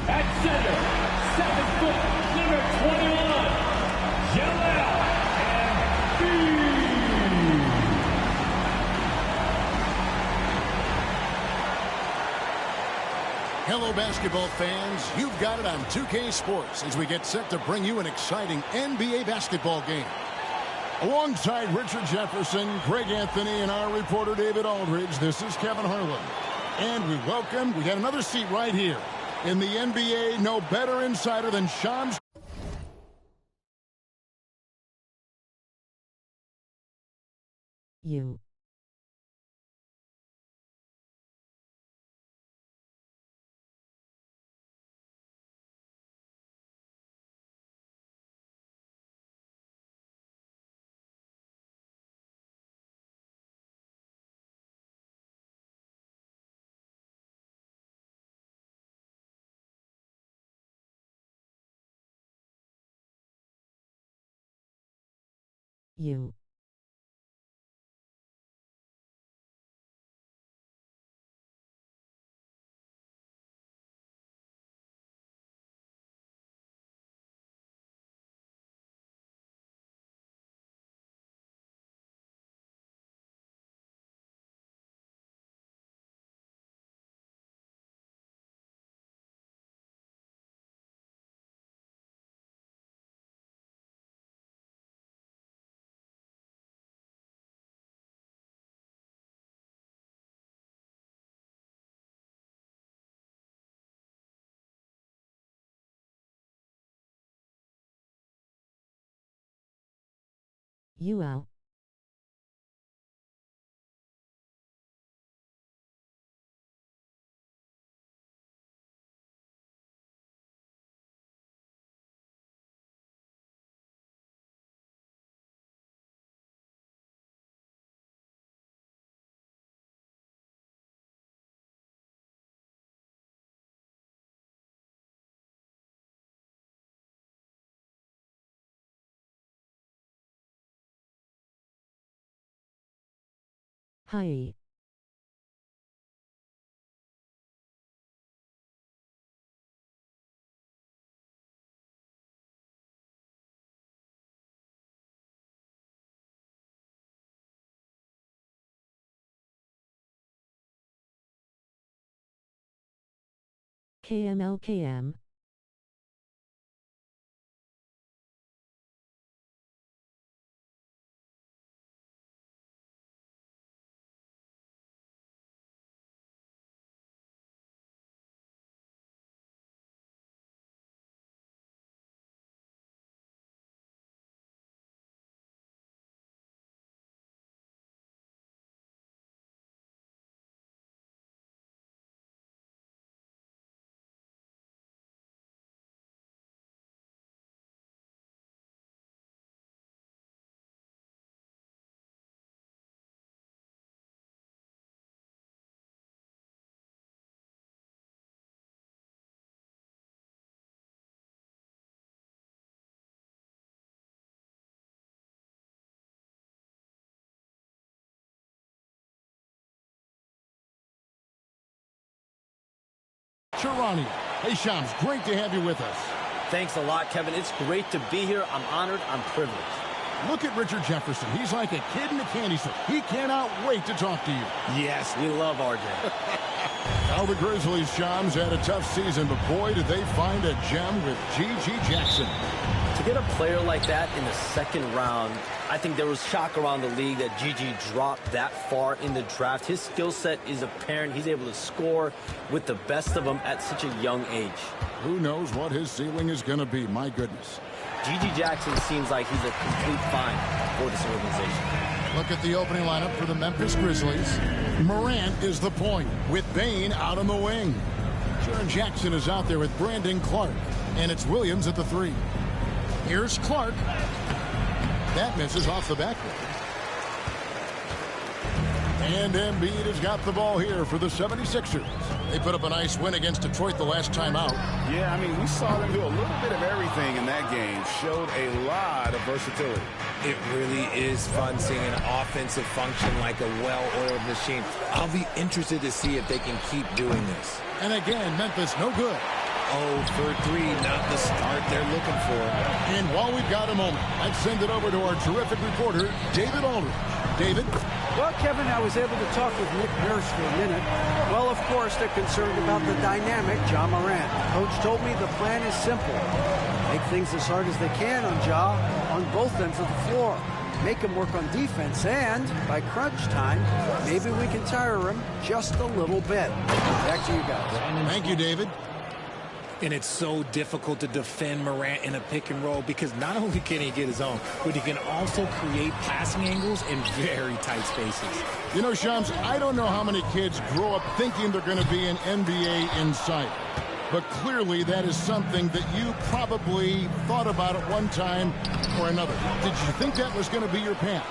At center, 7 foot, number 21, Joel Embiid. Hello, basketball fans. You've got it on 2K Sports as we get set to bring you an exciting NBA basketball game. Alongside Richard Jefferson, Greg Anthony, and our reporter David Aldridge, this is Kevin Harlan. And we got another seat right here. In the NBA, no better insider than Shams. You. You. You out. Hi. KMLKM. Charania. Hey, Shams, great to have you with us. Thanks a lot, Kevin. It's great to be here. I'm honored. I'm privileged. Look at Richard Jefferson. He's like a kid in a candy store. He cannot wait to talk to you. Yes, we love RJ. Now the Grizzlies, Shams, had a tough season, but boy, did they find a gem with G.G. Jackson. To get a player like that in the second round, I think there was shock around the league that G.G. dropped that far in the draft. His skill set is apparent. He's able to score with the best of them at such a young age. Who knows what his ceiling is going to be, my goodness. G.G. Jackson seems like he's a complete find for this organization. Look at the opening lineup for the Memphis Grizzlies. Morant is the point, with Bane out on the wing. Jaren Jackson is out there with Brandon Clark, and it's Williams at the 3. Here's Clark. That misses off the backboard. And Embiid has got the ball here for the 76ers. They put up a nice win against Detroit the last time out. Yeah, I mean, we saw them do a little bit of everything in that game. Showed a lot of versatility. It really is fun seeing an offensive function like a well-oiled machine. I'll be interested to see if they can keep doing this. And again, Memphis no good. 0 for 3, not the start they're looking for. And while we've got a moment, let's send it over to our terrific reporter, David Aldridge. David? Well, Kevin, I was able to talk with Nick Nurse for a minute. Well, of course, they're concerned about the dynamic Ja Morant. Coach told me the plan is simple. Make things as hard as they can on Ja on both ends of the floor. Make him work on defense, and by crunch time, maybe we can tire him just a little bit. Back to you guys. Thank you, David. And it's so difficult to defend Morant in a pick and roll because not only can he get his own, but he can also create passing angles in very tight spaces. You know, Shams, I don't know how many kids grow up thinking they're going to be an NBA insider. But clearly that is something that you probably thought about at one time or another. Did you think that was going to be your path?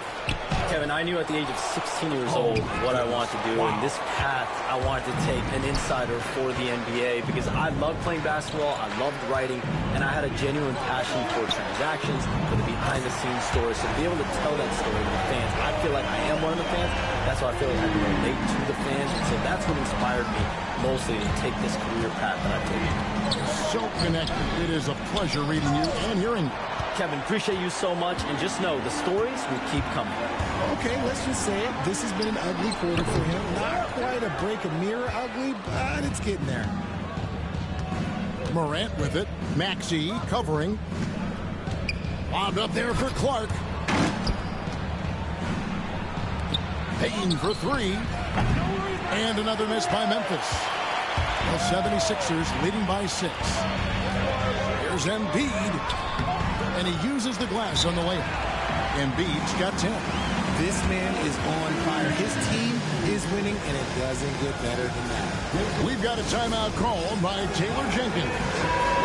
Kevin, I knew at the age of 16 years old what I wanted to do, and this path I wanted to take an insider for the NBA because I loved playing basketball, I loved writing, and I had a genuine passion for transactions, for the behind-the-scenes stories. So to be able to tell that story to the fans, I feel like I am one of the fans. That's why I feel like I can relate to the fans, and so that's what inspired me mostly to take this career path that I've taken. So connected. It is a pleasure reading you and hearing you. Kevin, appreciate you so much, and just know the stories will keep coming. Okay, let's just say it. This has been an ugly quarter for him. Not quite a break a mirror ugly, but it's getting there. Morant with it. Maxey covering. Lobbed up there for Clark. Payton for three. And another miss by Memphis. The 76ers leading by 6. Here's Embiid. And he uses the glass on the layup. Embiid's got 10. This man is on fire. His team is winning, and it doesn't get better than that. We've got a timeout called by Taylor Jenkins.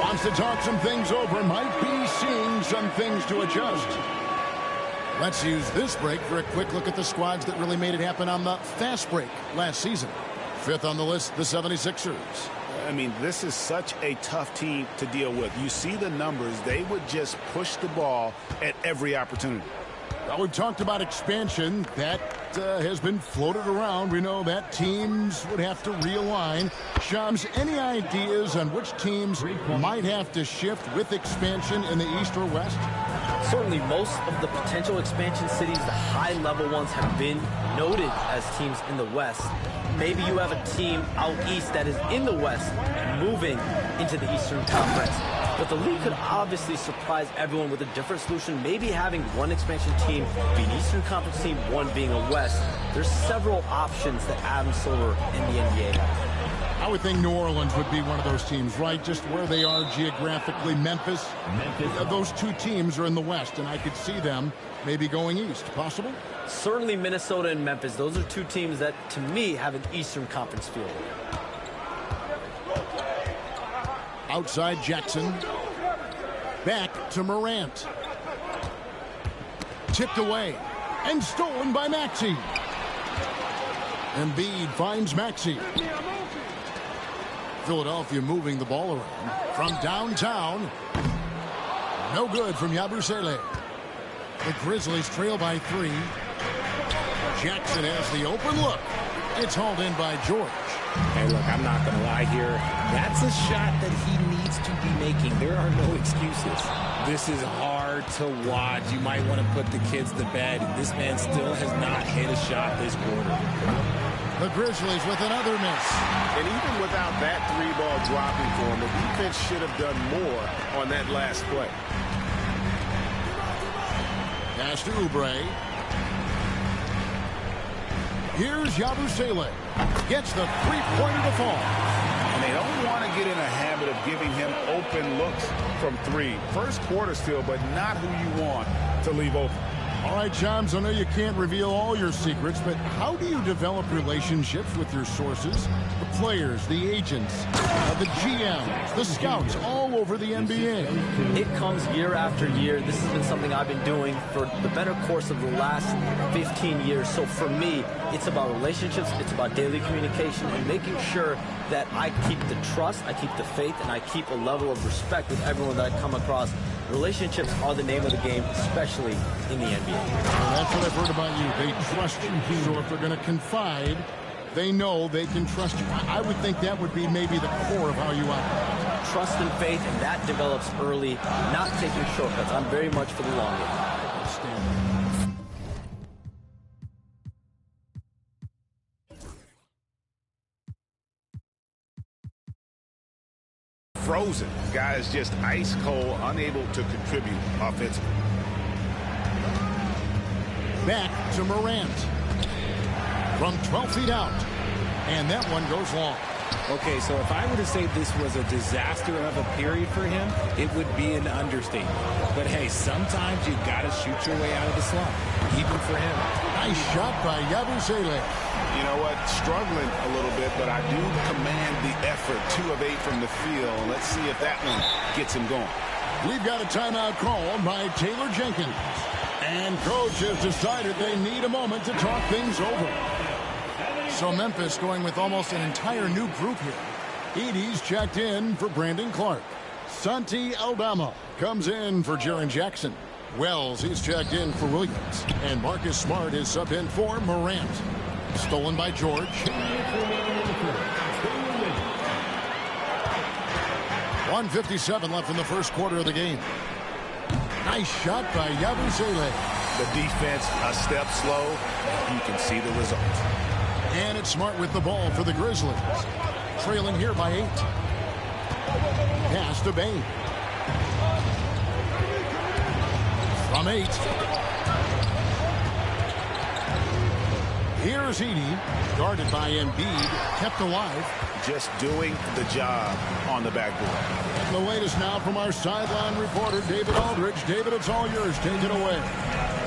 Wants to talk some things over. Might be seeing some things to adjust. Let's use this break for a quick look at the squads that really made it happen on the fast break last season. 5th on the list, the 76ers. I mean, this is such a tough team to deal with. You see the numbers. They would just push the ball at every opportunity. Well, we've talked about expansion. That has been floated around. We know that teams would have to realign. Shams, any ideas on which teams might have to shift with expansion in the East or West? Certainly, most of the potential expansion cities, the high-level ones, have been noted as teams in the West. Maybe you have a team out east that is in the West moving into the Eastern Conference. But the league could obviously surprise everyone with a different solution. Maybe having one expansion team be an Eastern Conference team, one being a West. There's several options that Adam Silver and the NBA have. I would think New Orleans would be one of those teams, right? Just where they are geographically. Memphis. Those two teams are in the West, and I could see them maybe going east. Possible? Certainly Minnesota and Memphis. Those are two teams that, to me, have an Eastern Conference feel. Outside Jackson. Back to Morant. Tipped away. And stolen by Maxey. Embiid finds Maxey. Philadelphia moving the ball around. From downtown. No good from Yabusele. The Grizzlies trail by 3. Jackson has the open look. It's hauled in by George. Hey, look, I'm not going to lie here. That's a shot that he needs to be making. There are no excuses. This is hard to watch. You might want to put the kids to bed. This man still has not hit a shot this quarter. The Grizzlies with another miss. And even without that 3-ball dropping for him, the defense should have done more on that last play. Pass to Oubre. Here's Yabusele. Gets the three-pointer to fall. And they don't want to get in a habit of giving him open looks from 3. First quarter still, but not who you want to leave open. All right, Shams, I know you can't reveal all your secrets, but how do you develop relationships with your sources? The players, the agents, the GMs, the scouts all over the NBA. It comes year after year. This has been something I've been doing for the better course of the last 15 years. So for me, it's about relationships, it's about daily communication, and making sure that I keep the trust, I keep the faith, and I keep a level of respect with everyone that I come across. Relationships are the name of the game, especially in the NBA. Well, that's what I've heard about you. They trust you. So if they're going to confide, They know they can trust you. I would think that would be maybe the core of how you operate. Trust and faith, and that develops early, not taking shortcuts. I'm very much for the long game. Frozen. Guy is just ice cold, unable to contribute offensively. Back to Morant. From 12 feet out. And that one goes long. Okay, so if I were to say this was a disaster of a period for him, it would be an understatement. But hey, sometimes you got to shoot your way out of the slump, even for him. Nice shot by Yabusele. You know what? Struggling a little bit, but I do command the effort. 2 of 8 from the field. Let's see if that one gets him going. We've got a timeout called by Taylor Jenkins. And coach has decided they need a moment to talk things over. So Memphis going with almost an entire new group here. Edey's checked in for Brandon Clark. Santi Aldama comes in for Jaren Jackson. Wells, he's checked in for Williams. And Marcus Smart is sub in for Morant. Stolen by George. 1:57 left in the first quarter of the game. Nice shot by Yabusele. The defense a step slow. You can see the results. And it's Smart with the ball for the Grizzlies. Trailing here by 8. Pass to Bane. From 8. Here's Edey. Guarded by Embiid. Kept alive. Just doing the job on the backboard. The latest now from our sideline reporter, David Aldridge. David, it's all yours. Take it away.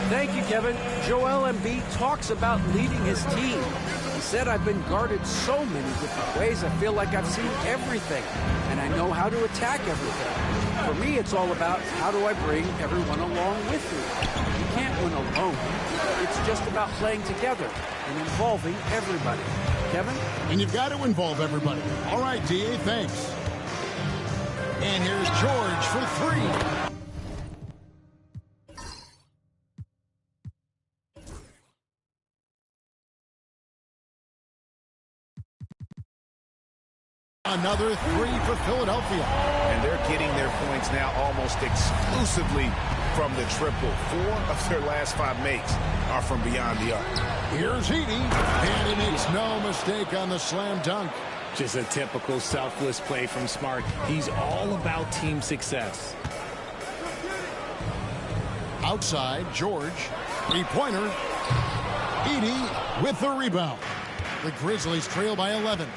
Thank you, Kevin. Joel Embiid talks about leading his team. He said, I've been guarded so many different ways. I feel like I've seen everything, and I know how to attack everything. For me, it's all about how do I bring everyone along with me. You can't win alone. It's just about playing together and involving everybody. Kevin? And you've got to involve everybody. All right, D.A., thanks. And here's George for 3. Another 3 for Philadelphia. And they're getting their points now almost exclusively from the triple. 4 of their last 5 makes are from beyond the arc. Here's Edey, and he makes no mistake on the slam dunk. Just a typical selfless play from Smart. He's all about team success. Outside, George. 3-pointer. Edey with the rebound. The Grizzlies trail by 11.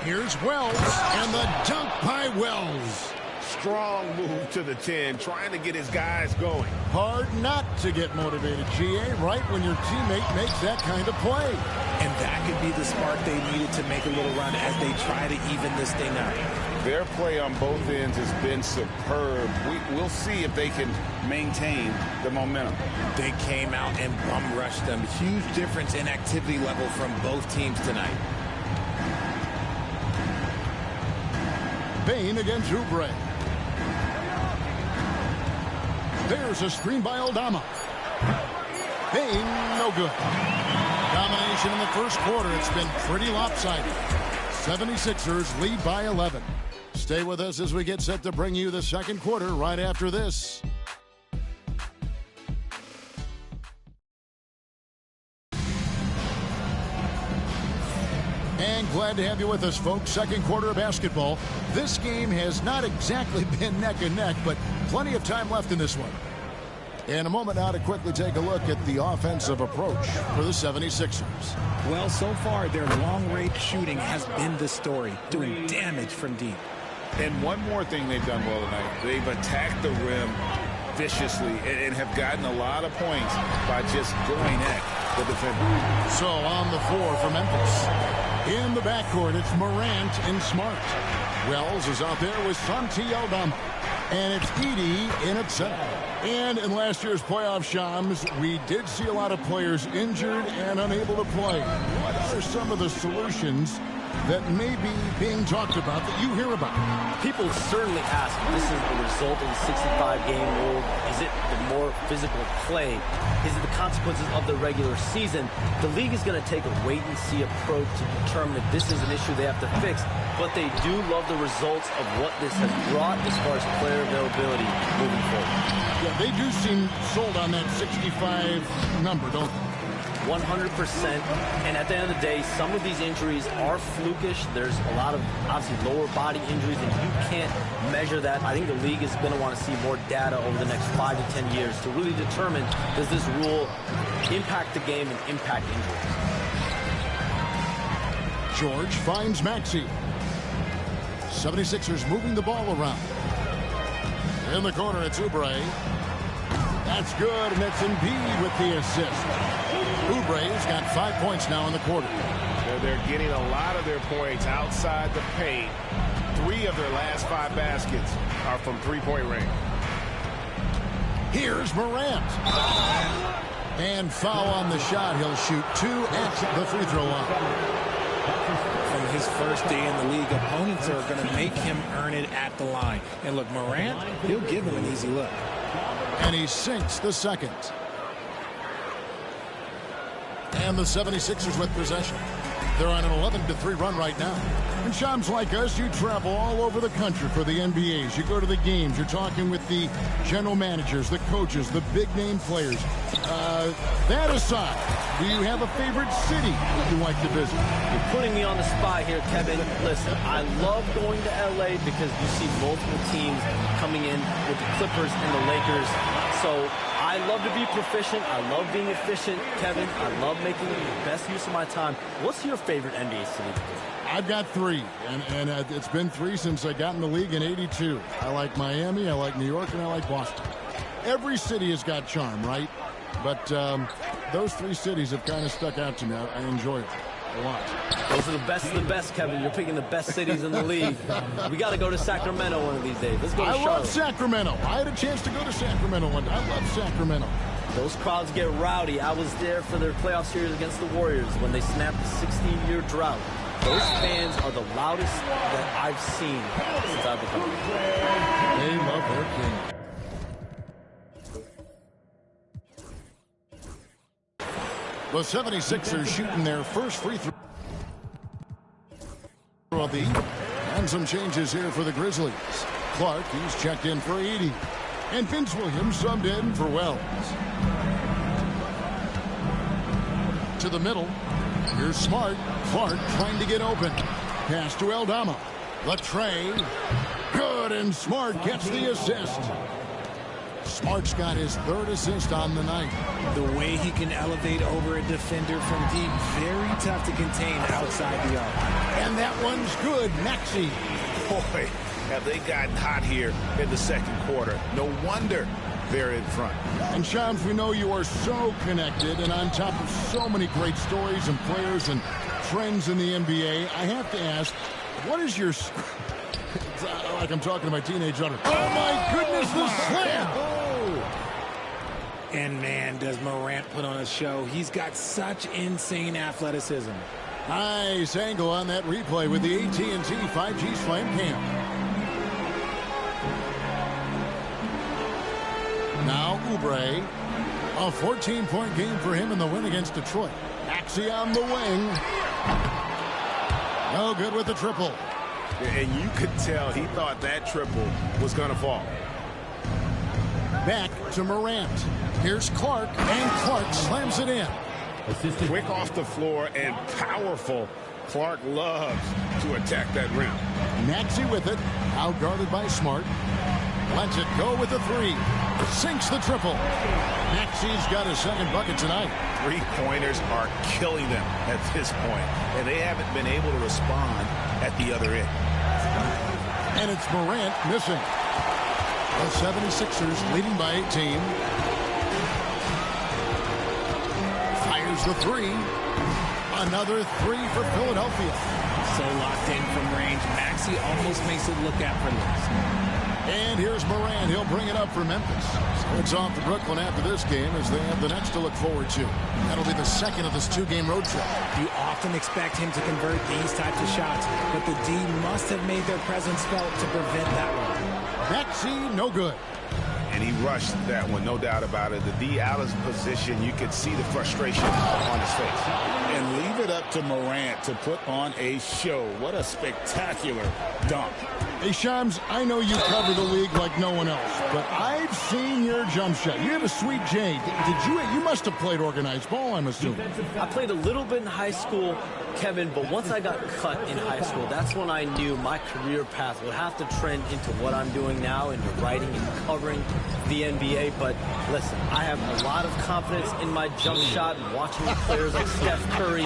Here's Wells, and the dunk by Wells. Strong move to the 10, trying to get his guys going. Hard not to get motivated, GA, right when your teammate makes that kind of play. And that could be the spark they needed to make a little run as they try to even this thing up. Their play on both ends has been superb. We'll see if they can maintain the momentum. They came out and bum rushed them. Huge difference in activity level from both teams tonight. Bane against Oubre. There's a screen by Aldama. Bane, no good. Domination in the first quarter. It's been pretty lopsided. 76ers lead by 11. Stay with us as we get set to bring you the second quarter right after this. And glad to have you with us, folks. Second quarter of basketball. This game has not exactly been neck and neck, but plenty of time left in this one. In a moment now to quickly take a look at the offensive approach for the 76ers. Well, so far, their long-range shooting has been the story, doing damage from deep. And one more thing they've done well tonight. They've attacked the rim viciously and have gotten a lot of points by just going at the defender. So on the floor for Memphis. In the backcourt, it's Morant and Smart. Wells is out there with Santi Aldama. And it's Edey in at center. And in last year's playoff, Shams, we did see a lot of players injured and unable to play. What are some of the solutions that may be being talked about that you hear about? People certainly ask if this is the result of the 65-game rule. Is it the more physical play? Is it the consequences of the regular season? The league is going to take a wait-and-see approach to determine if this is an issue they have to fix. But they do love the results of what this has brought as far as player availability moving forward. Yeah, they do seem sold on that 65 number, don't they? 100%. And at the end of the day, some of these injuries are flukish. There's a lot of, obviously, lower body injuries, and you can't measure that. I think the league is going to want to see more data over the next 5 to 10 years to really determine, does this rule impact the game and impact injuries? George finds Maxey. 76ers moving the ball around. In the corner, it's Oubre. That's good, and it's Embiid with the assist. Oubre's got 5 points now in the quarter. They're getting a lot of their points outside the paint. 3 of their last 5 baskets are from three-point range. Here's Morant. And foul on the shot. He'll shoot 2 at the free throw line. From his first day in the league, opponents are going to make him earn it at the line. And look, Morant, he'll give him an easy look. And he sinks the second. And the 76ers with possession. They're on an 11-3 run right now. And chums like us, you travel all over the country for the NBAs. You go to the games. You're talking with the general managers, the coaches, the big-name players. That aside, do you have a favorite city that you like to visit? You're putting me on the spot here, Kevin. Listen, I love going to L.A. because you see multiple teams coming in with the Clippers and the Lakers. So I love to be proficient. I love being efficient, Kevin. I love making the best use of my time. What's your favorite NBA city? I've got 3, and it's been 3 since I got in the league in '82. I like Miami, I like New York, and I like Boston. Every city has got charm, right? But those 3 cities have kind of stuck out to me. I enjoy it a lot. Those are the best of the best, Kevin. You're picking the best cities in the league. We got to go to Sacramento one of these days. Let's go to Charlotte. I love Sacramento. I had a chance to go to Sacramento one day. I love Sacramento. Those crowds get rowdy. I was there for their playoff series against the Warriors when they snapped the 16-year drought. Those fans are the loudest that I've seen since I've become a fan. They love their king. The 76ers shooting their first free throw of the evening. And some changes here for the Grizzlies. Clark, he's checked in for 80. And Vince Williams subbed in for Wells. To the middle. Here's Smart. Clark trying to get open. Pass to Aldama. Latrey. Good, and Smart gets the assist. Smart's got his 3rd assist on the night. The way he can elevate over a defender from deep, very tough to contain outside the arc. And that one's good. Maxey. Boy, have they gotten hot here in the second quarter. No wonder they're in front. And Shams, we know you are so connected and on top of so many great stories and players and trends in the NBA. I have to ask, what is your... It's like I'm talking to my teenage daughter. Oh, my goodness, the slam! Oh. And, man, does Morant put on a show. He's got such insane athleticism. Nice angle on that replay with the AT&T 5G Slam Cam. Now Oubre, a 14-point game for him in the win against Detroit. Maxey on the wing. No good with the triple. And you could tell he thought that triple was going to fall. Back to Morant. Here's Clark, and Clark slams it in. Quick off the floor and powerful. Clark loves to attack that rim. Maxey with it, outguarded by Smart. Lets it go with the 3. Sinks the triple. Maxey's got his 2nd bucket tonight. 3-pointers are killing them at this point, and they haven't been able to respond at the other end. And it's Morant missing. The 76ers leading by 18. Fires the 3. Another 3 for Philadelphia. So locked in from range. Maxey almost makes it look effortless. And here's Morant. He'll bring it up for Memphis. So it's off to Brooklyn after this game as they have the next to look forward to. That'll be the second of this two-game road trip. You often expect him to convert these types of shots, but the D must have made their presence felt to prevent that one. Maxey, no good. And he rushed that one, no doubt about it. The D out of position, you could see the frustration on his face. And leave it up to Morant to put on a show. What a spectacular dunk. Hey, Shams, I know you cover the league like no one else, but I've seen your jump shot. You have a sweet J. You must have played organized ball, I'm assuming. I played a little bit in high school, Kevin, but once I got cut in high school, that's when I knew my career path would have to trend into what I'm doing now, into writing and covering the NBA. But listen, I have a lot of confidence in my jump shot and watching players like Steph Curry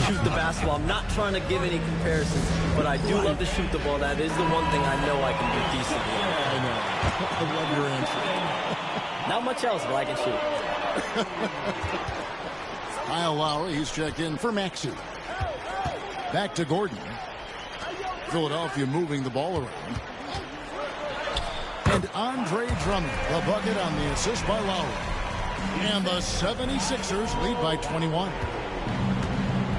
shoot the basketball. I'm not trying to give any comparisons, but I do love to shoot the ball. That is the one thing I know I can do decently. I know. I love your answer. Not much else, but I can shoot. Kyle Lowry, he's checked in for Maxey. Back to Gordon. Philadelphia moving the ball around. And Andre Drummond, the bucket on the assist by Lowry. And the 76ers lead by 21.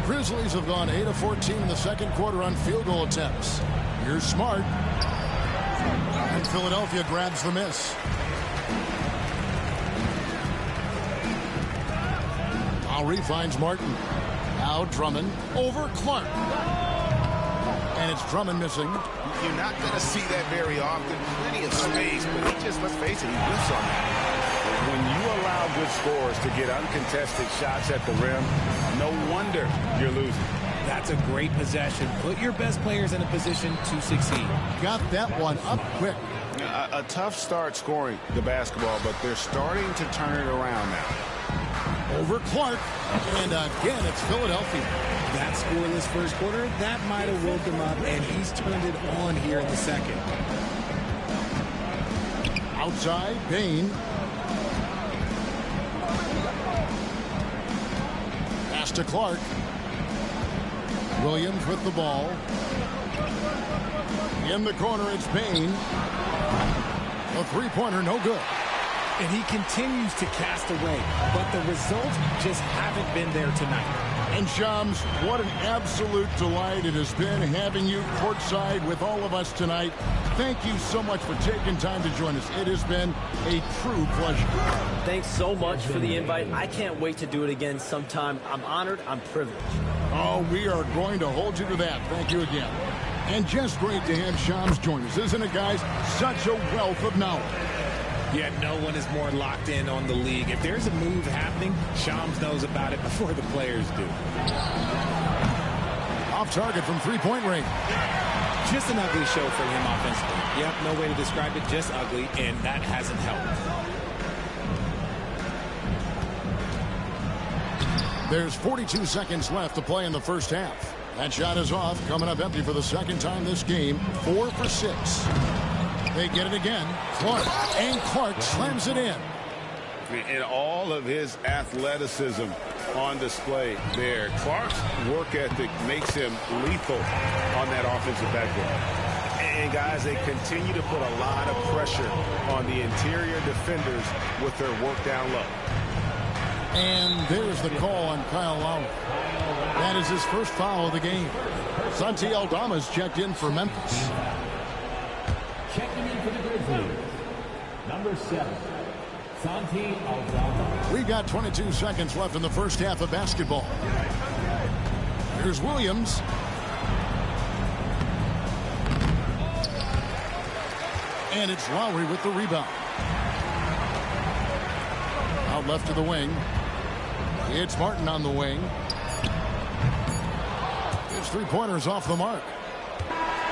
Grizzlies have gone 8 of 14 in the second quarter on field goal attempts. Here's Smart. And Philadelphia grabs the miss. Lowry finds Martin. Now Drummond over Clark. And it's Drummond missing. You're not going to see that very often. Plenty of space, but he just, let's face it, he whiffs on that. When you allow good scorers to get uncontested shots at the rim, no wonder you're losing. That's a great possession. Put your best players in a position to succeed. Got that one up quick. A tough start scoring the basketball, but they're starting to turn it around now. Over Clark. And again, it's Philadelphia. That scoreless first quarter, that might have woke him up, and he's turned it on here in the second. Outside, Payne. Pass to Clark. Williams with the ball. In the corner, it's Payne. A three-pointer, no good. And he continues to cast away, but the results just haven't been there tonight. And Shams, what an absolute delight it has been having you courtside with all of us tonight. Thank you so much for taking time to join us. It has been a true pleasure. Thanks so much for the invite. I can't wait to do it again sometime. I'm honored. I'm privileged. Oh, we are going to hold you to that. Thank you again. And just great to have Shams join us, isn't it, guys? Such a wealth of knowledge. Yet no one is more locked in on the league. If there's a move happening, Shams knows about it before the players do. Off target from three-point range. Just an ugly show for him offensively. Yep, no way to describe it, just ugly, and that hasn't helped. There's 42 seconds left to play in the first half. That shot is off, coming up empty for the second time this game. 4 for 6. They get it again. Clark. And Clark slams it in. And all of his athleticism on display there. Clark's work ethic makes him lethal on that offensive backboard. And, guys, they continue to put a lot of pressure on the interior defenders with their work down low. And there's the call on Kyle Lowry. That is his first foul of the game. Santi Aldama's checked in for Memphis. Checking in for the Grizzlies, number 7, Santi Aldama. We've got 22 seconds left in the first half of basketball. Here's Williams. And it's Lowry with the rebound. Out left to the wing. It's Martin on the wing. His three-pointers off the mark.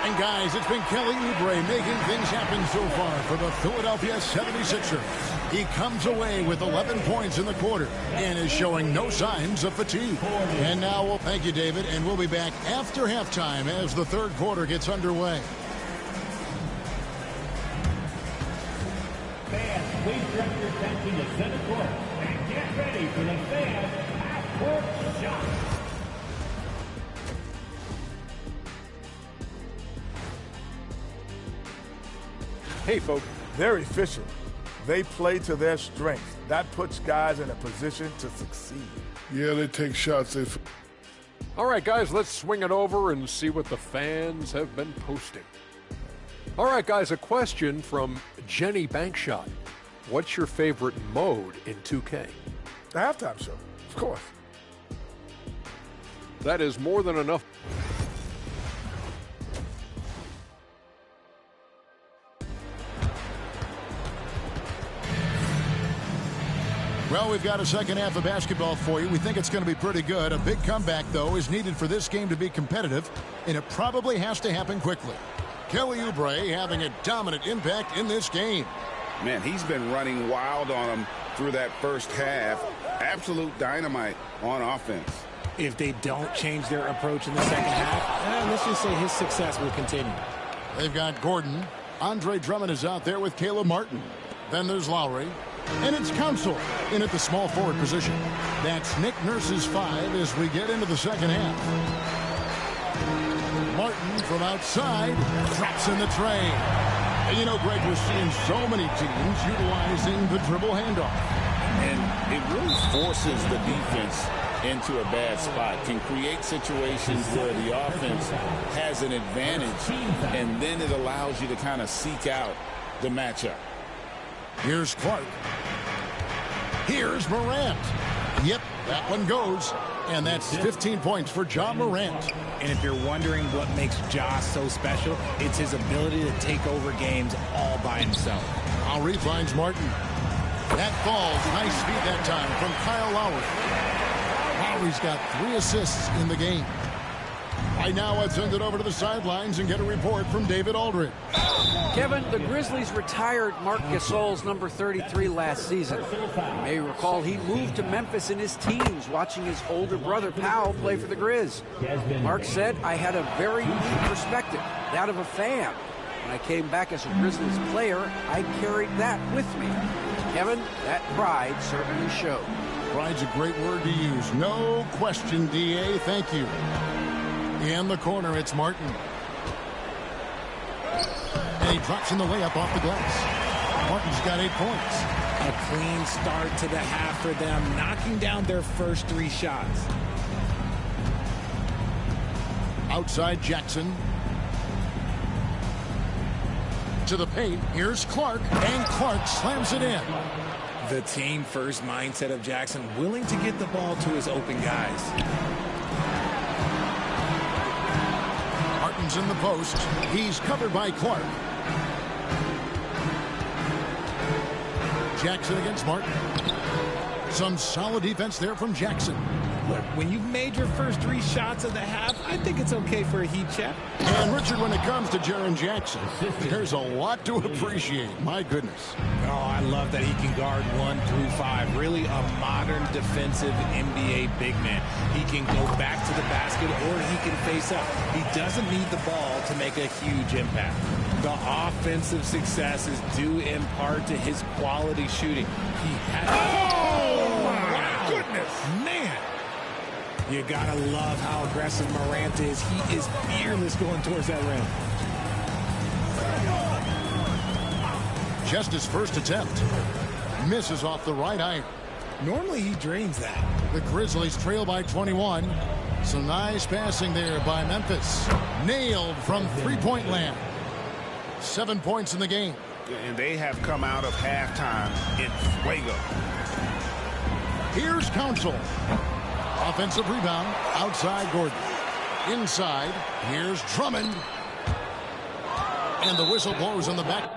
And guys, it's been Kelly Oubre making things happen so far for the Philadelphia 76ers. He comes away with 11 points in the quarter and is showing no signs of fatigue. And now, well, thank you, David, and we'll be back after halftime as the third quarter gets underway. Fans, please direct your attention to center court and get ready for the fan half-court shot. Hey, folks, they're efficient. They play to their strengths. That puts guys in a position to succeed. Yeah, they take shots. All right, guys, let's swing it over and see what the fans have been posting. All right, guys, a question from Jenny Bankshot. What's your favorite mode in 2K? The halftime show, of course. That is more than enough. Well, we've got a second half of basketball for you. We think it's going to be pretty good. A big comeback, though, is needed for this game to be competitive, and it probably has to happen quickly. Kelly Oubre having a dominant impact in this game. Man, he's been running wild on him through that first half. Absolute dynamite on offense. If they don't change their approach in the second half, let's just say his success will continue. They've got Gordon. Andre Drummond is out there with Caleb Martin. Then there's Lowry. And it's Council in at the small forward position. That's Nick Nurse's 5 as we get into the second half. Martin from outside drops in the tray. And you know, Greg, we're seeing so many teams utilizing the dribble handoff. And it really forces the defense into a bad spot, can create situations where the offense has an advantage, and then it allows you to kind of seek out the matchup. Here's Clark. Here's Morant. Yep, that one goes. And that's 15 points for Ja Morant. And if you're wondering what makes Ja so special, it's his ability to take over games all by himself. Lowry finds Martin. That falls. Nice speed that time from Kyle Lowry. Lowry's got 3 assists in the game. Right now, let's send it over to the sidelines and get a report from David Aldridge. Kevin, the Grizzlies retired Marc Gasol's number 33 last season. You may recall he moved to Memphis in his teens, watching his older brother Powell play for the Grizz. Mark said, I had a very unique perspective, that of a fan. When I came back as a Grizzlies player, I carried that with me. Kevin, that pride certainly showed. Pride's a great word to use. No question, D.A. Thank you. In the corner, it's Martin. And he drops in the layup off the glass. Martin's got 8 points. A clean start to the half for them, knocking down their first 3 shots. Outside Jackson. To the paint. Here's Clark. And Clark slams it in. The team-first mindset of Jackson, willing to get the ball to his open guys. Martin's in the post. He's covered by Clark. Jackson against Martin. Some solid defense there from Jackson. Look, when you've made your first 3 shots of the half, I think it's okay for a heat check. And Richard, when it comes to Jaren Jackson, there's a lot to appreciate. My goodness. Oh, I love that he can guard 1 through 5. Really a modern defensive NBA big man. He can go back to the basket or he can face up. He doesn't need the ball to make a huge impact. The offensive success is due in part to his quality shooting. He has... Oh, my goodness. Man. You gotta love how aggressive Morant is. He is fearless going towards that rim. Just his first attempt. Misses off the right iron. Normally he drains that. The Grizzlies trail by 21. Some nice passing there by Memphis. Nailed from three-point land. 7 points in the game. And they have come out of halftime in fuego. Here's Council. Offensive rebound. Outside Gordon. Inside. Here's Drummond. And the whistle blows on the back.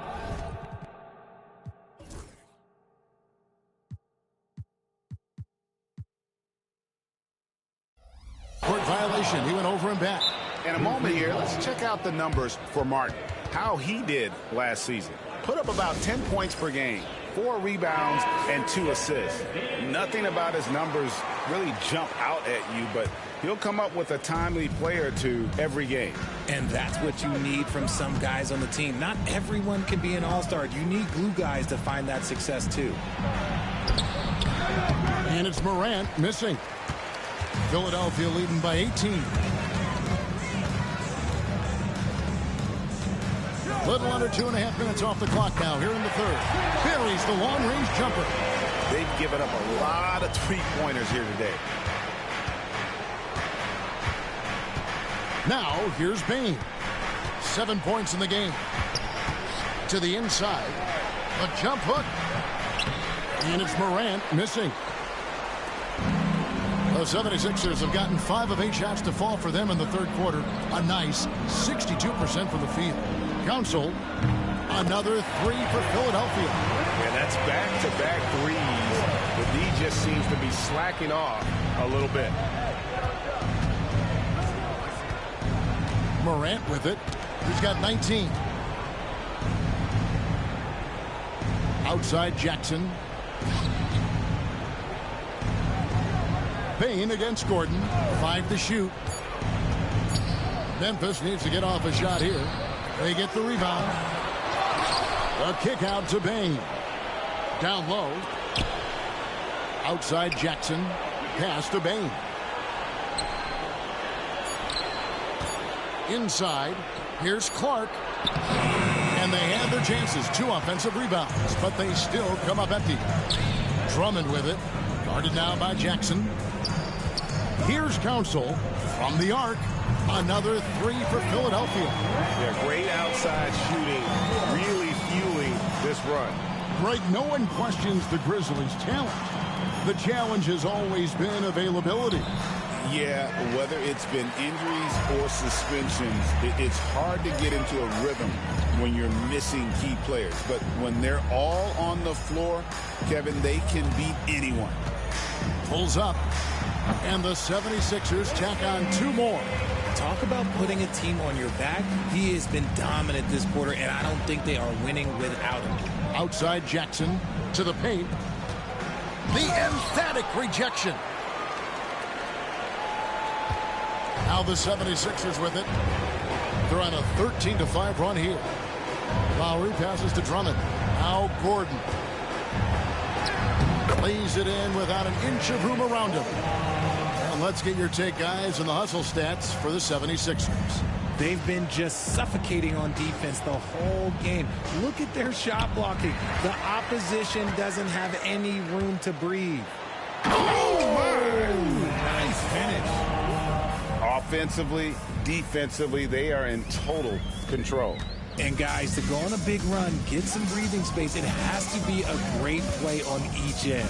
Court violation. He went over and back. In a moment here, let's check out the numbers for Martin. How he did last season. Put up about 10 points per game, 4 rebounds, and 2 assists. Nothing about his numbers really jump out at you, but he'll come up with a timely play or two every game. And that's what you need from some guys on the team. Not everyone can be an all-star. You need glue guys to find that success too. And it's Morant missing. Philadelphia leading by 18. Little under 2.5 minutes off the clock now here in the third. Buries the long-range jumper. They've given up a lot of three-pointers here today. Now, here's Bane. 7 points in the game. To the inside. A jump hook. And it's Morant missing. The 76ers have gotten 5 of 8 shots to fall for them in the third quarter. A nice 62% from the field. Council, another 3 for Philadelphia. And that's back-to-back threes. The D just seems to be slacking off a little bit. Morant with it. He's got 19. Outside Jackson. Bane against Gordon. 5 to shoot. Memphis needs to get off a shot here. They get the rebound. A kick out to Bane. Down low. Outside Jackson. Pass to Bane. Inside. Here's Clark. And they have their chances. 2 offensive rebounds, but they still come up empty. Drummond with it. Guarded now by Jackson. Here's Council from the arc. Another 3 for Philadelphia. Yeah, great outside shooting, really fueling this run. Greg, no one questions the Grizzlies' talent. The challenge has always been availability. Yeah, whether it's been injuries or suspensions, it's hard to get into a rhythm when you're missing key players. But when they're all on the floor, Kevin, they can beat anyone. Pulls up, and the 76ers tack on 2 more. Talk about putting a team on your back. He has been dominant this quarter, and I don't think they are winning without him. Outside Jackson to the paint. The emphatic rejection. Now the 76ers with it. They're on a 13-5 run here. Lowry passes to Drummond. Now Gordon. Lays it in without an inch of room around him. And let's get your take, guys, on the hustle stats for the 76ers. They've been just suffocating on defense the whole game. Look at their shot blocking. The opposition doesn't have any room to breathe. Oh, my! Nice finish. Offensively, defensively, they are in total control. And guys, to go on a big run, get some breathing space, it has to be a great play on each end.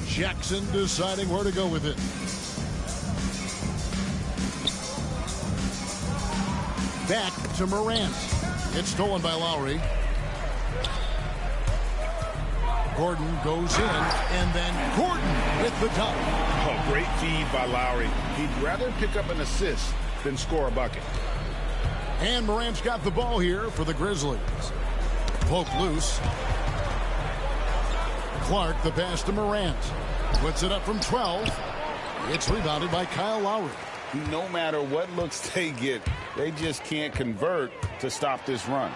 Jackson deciding where to go with it. Back to Morant. It's stolen by Lowry. Gordon goes in, and then Gordon with the dunk. Oh, great feed by Lowry. He'd rather pick up an assist than score a bucket. And Morant's got the ball here for the Grizzlies. Poke loose. Clark, the pass to Morant. Puts it up from 12. It's rebounded by Kyle Lowry. No matter what looks they get, they just can't convert to stop this run.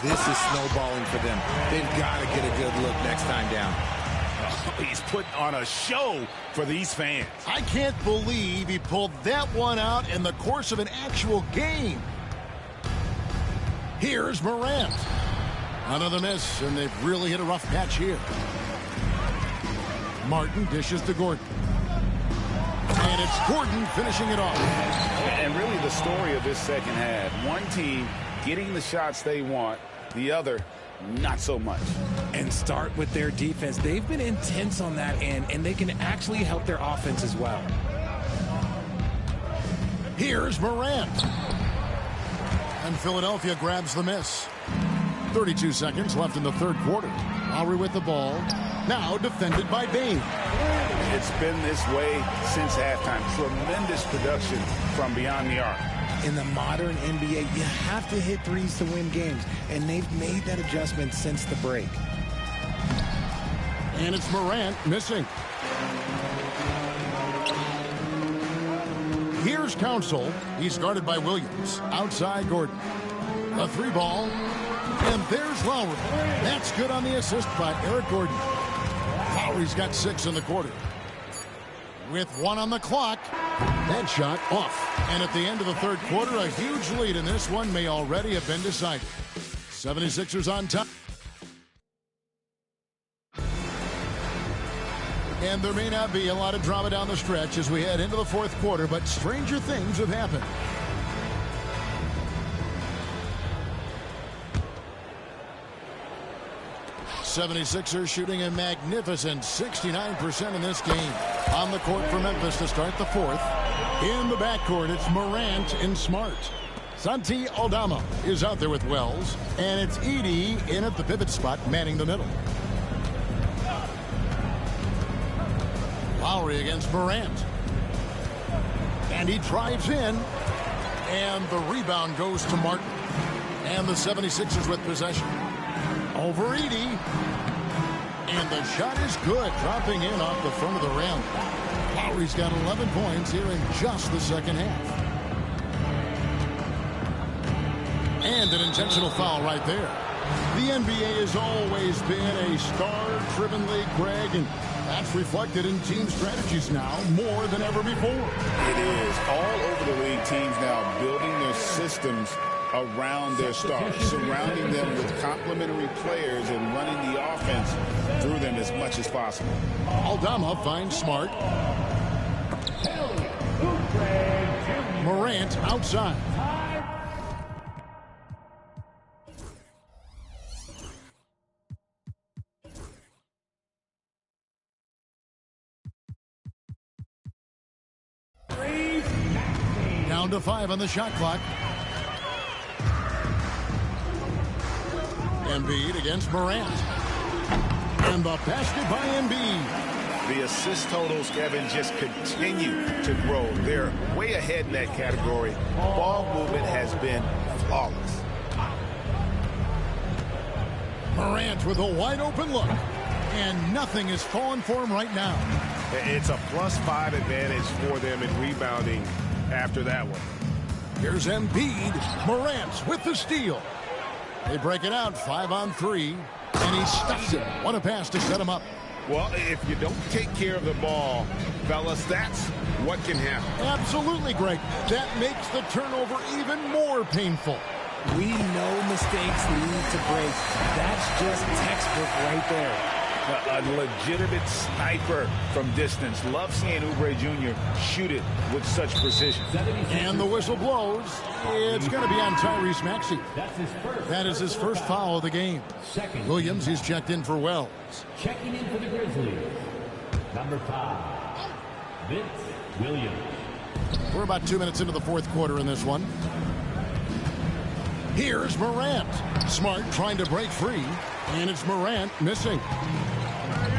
This is snowballing for them. They've got to get a good look next time down. Oh, he's putting on a show for these fans. I can't believe he pulled that one out in the course of an actual game. Here's Morant. Another miss, and they've really hit a rough patch here. Martin dishes to Gordon. And it's Gordon finishing it off. And really the story of this second half. One team getting the shots they want, the other not so much. And start with their defense. They've been intense on that end, and they can actually help their offense as well. Here's Morant. And Philadelphia grabs the miss. 32 seconds left in the third quarter. Lowry with the ball. Now defended by Bane. It's been this way since halftime. Tremendous production from beyond the arc. In the modern NBA, you have to hit threes to win games, and they've made that adjustment since the break. And it's Morant missing. Here's Council. He's guarded by Williams. Outside Gordon. A 3-ball. And there's Lowry. That's good on the assist by Eric Gordon. Lowry's got 6 in the quarter. With 1 on the clock, That shot off. And at the end of the third quarter, a huge lead in this one may already have been decided. 76ers on top. And there may not be a lot of drama down the stretch as we head into the fourth quarter, but stranger things have happened. '76ers shooting a magnificent 69% in this game. On the court for Memphis to start the fourth. In the backcourt, it's Morant and Smart. Santi Aldama is out there with Wells, and it's Edey in at the pivot spot, manning the middle. Lowry against Morant. And he drives in, and the rebound goes to Martin. And the 76ers with possession. Over Edey. And the shot is good, dropping in off the front of the rim. Lowry's got 11 points here in just the second half. And an intentional foul right there. The NBA has always been a star-driven league, Greg, and that's reflected in team strategies now more than ever before. It is. All over the league, teams now building their systems around their stars, surrounding them with complementary players and running the offense through them as much as possible. Aldama finds Smart. Morant outside. Down to 5 on the shot clock. Embiid against Morant. And the basket by Embiid. The assist totals, Kevin, just continue to grow. They're way ahead in that category. Ball movement has been flawless. Morant with a wide open look. And nothing is falling for him right now. It's a +5 advantage for them in rebounding after that one. Here's Embiid. Morant with the steal. They break it out 5-on-3, and he stuffs it. What a pass to set him up. Well, if you don't take care of the ball, fellas, that's what can happen. Absolutely, Greg. That makes the turnover even more painful. We know mistakes lead to breaks. That's just textbook right there. A legitimate sniper from distance. Love seeing Oubre Jr. shoot it with such precision. And the whistle blows. It's going to be on Tyrese Maxey. That is his first foul of the game. Williams, he's checked in for Wells. Checking in for the Grizzlies, number 5, Vince Williams. We're about 2 minutes into the fourth quarter in this one. Here's Morant. Smart trying to break free, and it's Morant missing.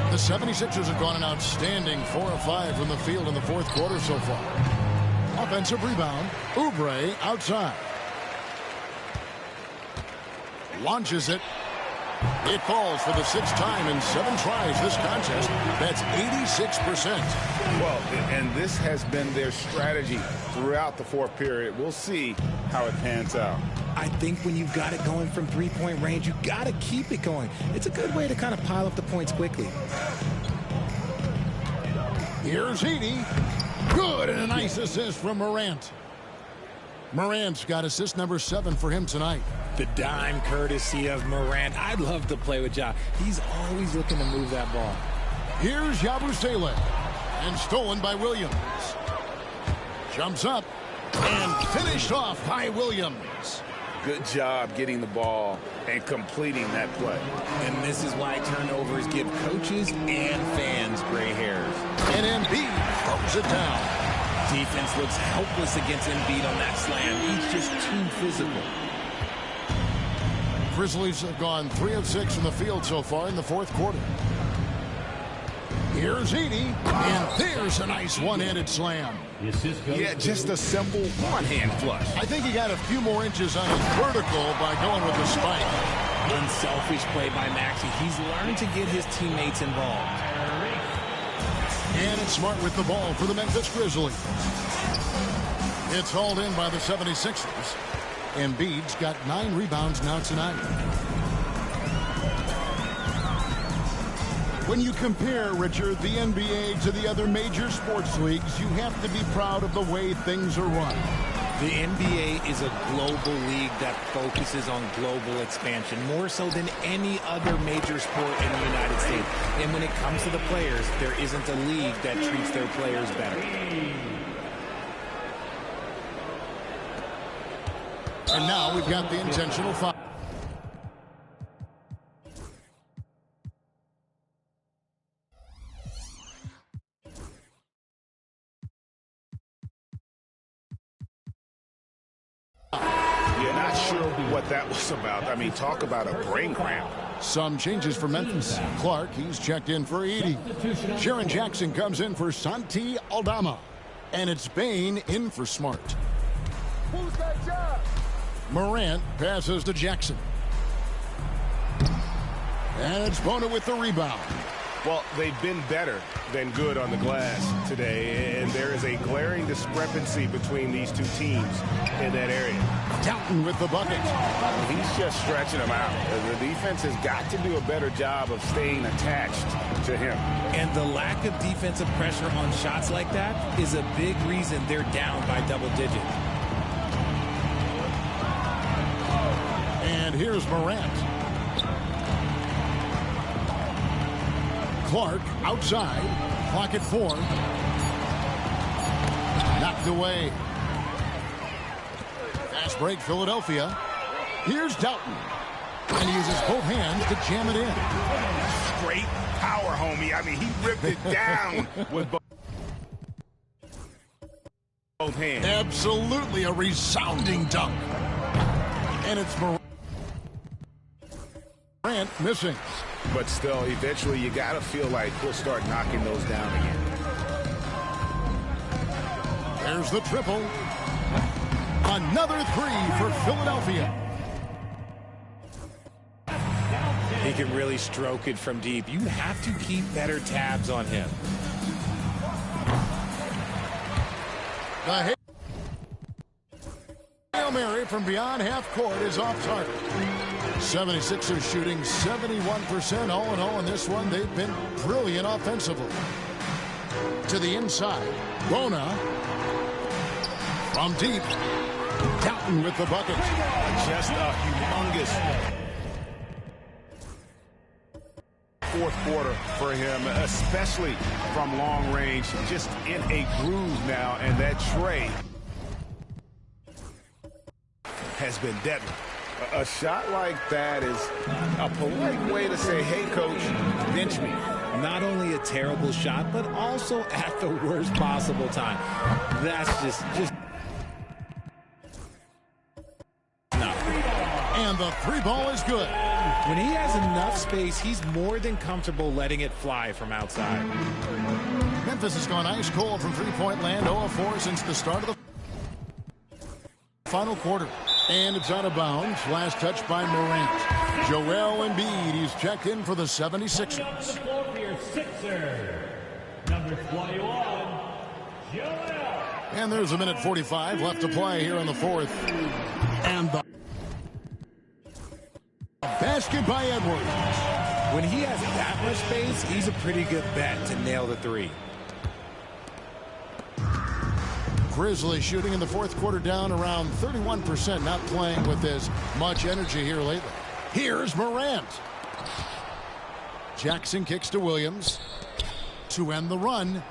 The 76ers have gone an outstanding 4 of 5 from the field in the fourth quarter so far. Offensive rebound. Oubre outside. Launches it. It falls for the 6th time in 7 tries this contest. That's 86%. Well, and this has been their strategy throughout the fourth period. We'll see how it pans out. I think when you've got it going from three-point range, you got to keep it going. It's a good way to kind of pile up the points quickly. Here's Edey. Good, and a nice assist from Morant. Morant's got assist number 7 for him tonight. The dime courtesy of Morant. I'd love to play with Ja. He's always looking to move that ball. Here's Yabusele. And stolen by Williams. Jumps up. And finished off by Williams. Good job getting the ball and completing that play. And this is why turnovers give coaches and fans gray hairs. And Embiid throws it down. Defense looks helpless against Embiid on that slam. He's just too physical. Grizzlies have gone 3 of 6 from the field so far in the fourth quarter. Here's Edey, and there's a nice one-handed slam. Yeah, just a simple one-hand flush. I think he got a few more inches on his vertical by going with the spike. Unselfish play by Maxey. He's learned to get his teammates involved. And it's Smart with the ball for the Memphis Grizzlies. It's hauled in by the 76ers. Embiid's got 9 rebounds now tonight. When you compare, Richard, the NBA to the other major sports leagues, you have to be proud of the way things are run. The NBA is a global league that focuses on global expansion, more so than any other major sport in the United States. And when it comes to the players, there isn't a league that treats their players better. And now we've got the intentional foul. Not sure what that was about. I mean, talk about a brain cramp. Some changes for Memphis. Clark, he's checked in for Edey. Jaren Jackson comes in for Santi Aldama. And it's Bane in for Smart. Who's that job? Morant passes to Jackson. And it's Bona with the rebound. Well, they've been better than good on the glass today, and there is a glaring discrepancy between these two teams in that area. Dalton with the bucket. He's just stretching them out. The defense has got to do a better job of staying attached to him. And the lack of defensive pressure on shots like that is a big reason they're down by double digits. And here's Morant. Clark outside. Clock at 4. Knocked away. Fast break, Philadelphia. Here's Dalton. And he uses both hands to jam it in. Straight power, homie. I mean, he ripped it down with both hands. Absolutely a resounding dunk. And it's Morant missing. But still, eventually, you got to feel like he'll start knocking those down again. There's the triple. Another 3 for Philadelphia. He can really stroke it from deep. You have to keep better tabs on him. The Hail Mary from beyond half court is off target. 76ers shooting 71% all in all in this one. They've been brilliant offensively. To the inside. Bona. From deep. Dalton with the bucket. Just a humongous fourth quarter for him, especially from long range. Just in a groove now, and that tray has been deadly. A shot like that is a polite way to say, hey, coach, bench me. Not only a terrible shot, but also at the worst possible time. That's just no. And the 3-ball is good. When he has enough space, he's more than comfortable letting it fly from outside. Memphis has gone ice cold from three-point land, 0 of 4 since the start of the final quarter. And it's out of bounds. Last touch by Morant. Joel Embiid, he's checked in for the 76ers. Number 21, Joel. And there's a minute 45 left to play here in the fourth. And the basket by Edwards. When he has that much space, he's a pretty good bet to nail the 3. Grizzlies shooting in the fourth quarter down around 31%, not playing with as much energy here lately. Here's Morant. Jackson kicks to Williams to end the run.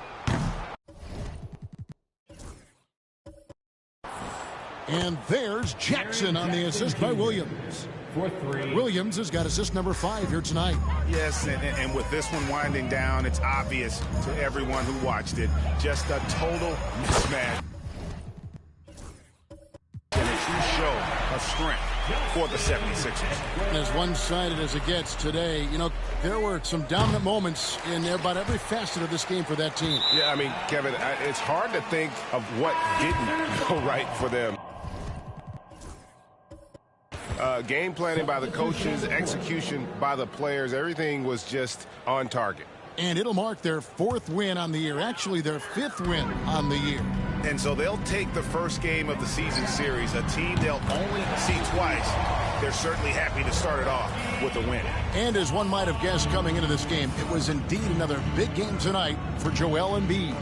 And there's Jackson on the assist by Williams. Williams has got assist number 5 here tonight. Yes, and with this one winding down, it's obvious to everyone who watched it. Just a total mismatch. And a true show of strength for the 76ers. And as one-sided as it gets today, you know, there were some dominant moments in about every facet of this game for that team. Yeah, I mean, Kevin, it's hard to think of what didn't go right for them. Game planning by the coaches, execution by the players, everything was just on target. And it'll mark their 4th win on the year, actually their 5th win on the year. And so they'll take the first game of the season series, a team they'll only see twice. They're certainly happy to start it off with a win. And as one might have guessed coming into this game, it was indeed another big game tonight for Joel Embiid.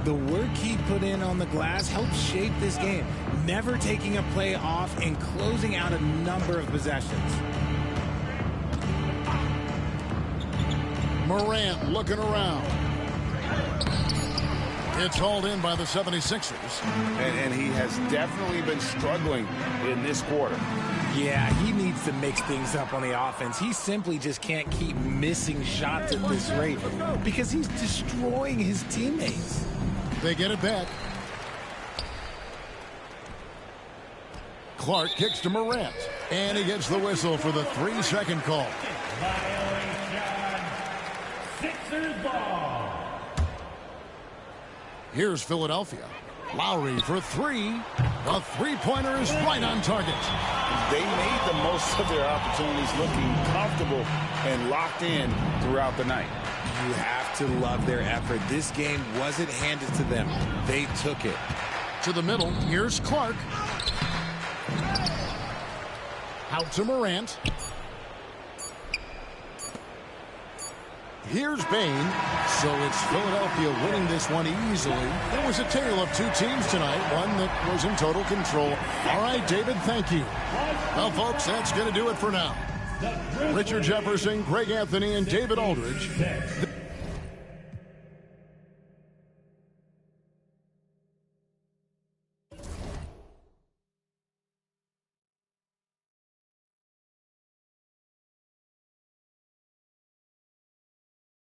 The work he put in on the glass helped shape this game, never taking a play off and closing out a number of possessions. Morant looking around. It's hauled in by the 76ers. And he has definitely been struggling in this quarter. Yeah, he needs to mix things up on the offense. He simply just can't keep missing shots at this rate because he's destroying his teammates. They get it back. Clark kicks to Morant. And he gets the whistle for the 3-second call. Sixers ball. Here's Philadelphia. Lowry for three. The three-pointer is right on target. They made the most of their opportunities, looking comfortable and locked in throughout the night. You have to love their effort. This game wasn't handed to them. They took it. To the middle, here's Clark. Out to Morant. Here's Bane. So it's Philadelphia winning this one easily. It was a tale of two teams tonight, one that was in total control. All right, David, thank you. Well, folks, that's going to do it for now. Richard Jefferson, Greg Anthony, and David Aldridge.